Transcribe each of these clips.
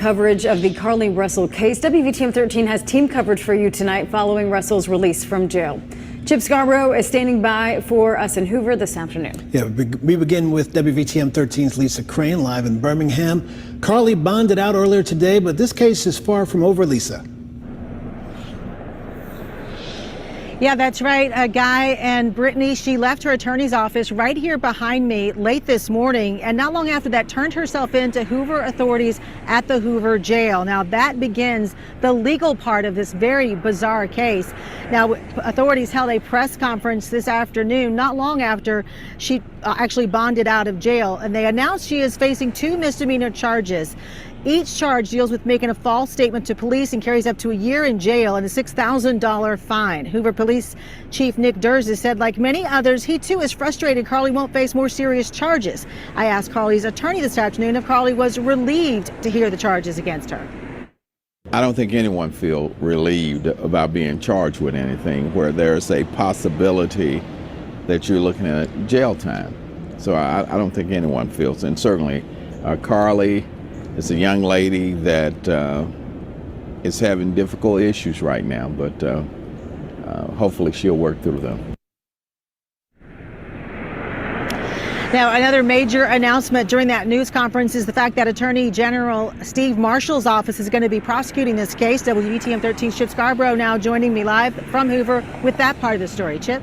Coverage of the Carlee Russell case. WVTM 13 has team coverage for you tonight following Russell's release from jail. Chip Scarborough is standing by for us in Hoover this afternoon. Yeah, we begin with WVTM 13's Lisa Crane live in Birmingham. Carlee bonded out earlier today, but this case is far from over, Lisa. Yeah, that's right, Guy and Brittany. She left her attorney's office right here behind me late this morning, and not long after that turned herself in to Hoover authorities at the Hoover jail. Now that begins the legal part of this very bizarre case. Now authorities held a press conference this afternoon, not long after she actually bonded out of jail, and they announced she is facing 2 misdemeanor charges. Each charge deals with making a false statement to police and carries up to a year in jail and a $6,000 fine. Hoover Police Chief Nick Durza said, like many others, he too is frustrated Carlee won't face more serious charges. I asked Carlee's attorney this afternoon if Carlee was relieved to hear the charges against her. I don't think anyone feels relieved about being charged with anything where there's a possibility that you're looking at jail time. So I don't think anyone feels, and certainly Carlee is a young lady that is having difficult issues right now, but hopefully she'll work through them. Now, another major announcement during that news conference is the fact that Attorney General Steve Marshall's office is going to be prosecuting this case. WVTM 13's Chip Scarborough now joining me live from Hoover with that part of the story. Chip?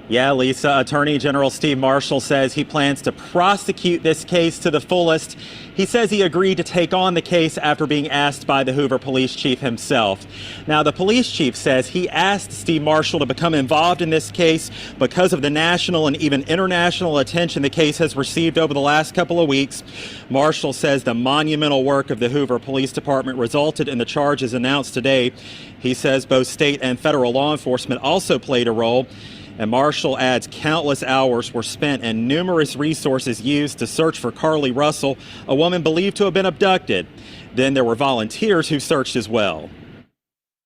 Yeah, Lisa, Attorney General Steve Marshall says he plans to prosecute this case to the fullest. He says he agreed to take on the case after being asked by the Hoover police chief himself. Now, the police chief says he asked Steve Marshall to become involved in this case because of the national and even international attention the case has received over the last couple of weeks. Marshall says the monumental work of the Hoover Police Department resulted in the charges announced today. He says both state and federal law enforcement also played a role. And Marshall adds countless hours were spent and numerous resources used to search for Carlee Russell, a woman believed to have been abducted. Then there were volunteers who searched as well.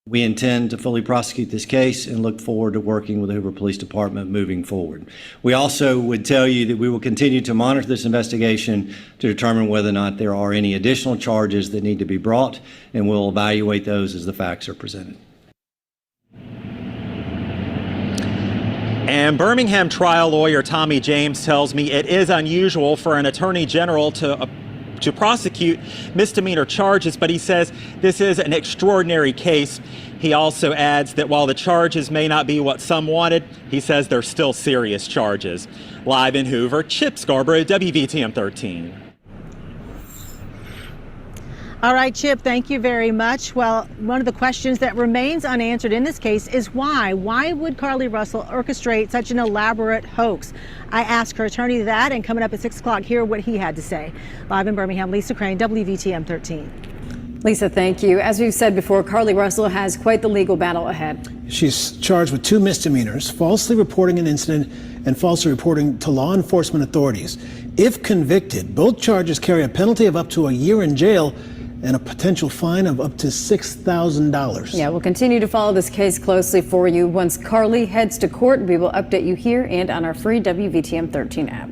We intend to fully prosecute this case and look forward to working with the Hoover Police Department moving forward. We also would tell you that we will continue to monitor this investigation to determine whether or not there are any additional charges that need to be brought, and we'll evaluate those as the facts are presented. And Birmingham trial lawyer Tommy James tells me it is unusual for an attorney general to prosecute misdemeanor charges, but he says this is an extraordinary case. He also adds that while the charges may not be what some wanted, he says they're still serious charges. Live in Hoover, Chip Scarborough, WVTM 13. All right, Chip, thank you very much. Well, one of the questions that remains unanswered in this case is why? Why would Carlee Russell orchestrate such an elaborate hoax? I asked her attorney that, and coming up at 6 o'clock, hear what he had to say. Live in Birmingham, Lisa Crane, WVTM 13. Lisa, thank you. As we've said before, Carlee Russell has quite the legal battle ahead. She's charged with 2 misdemeanors, falsely reporting an incident and falsely reporting to law enforcement authorities. If convicted, both charges carry a penalty of up to a year in jail and a potential fine of up to $6,000. Yeah, we'll continue to follow this case closely for you. Once Carlee heads to court, we will update you here and on our free WVTM 13 app.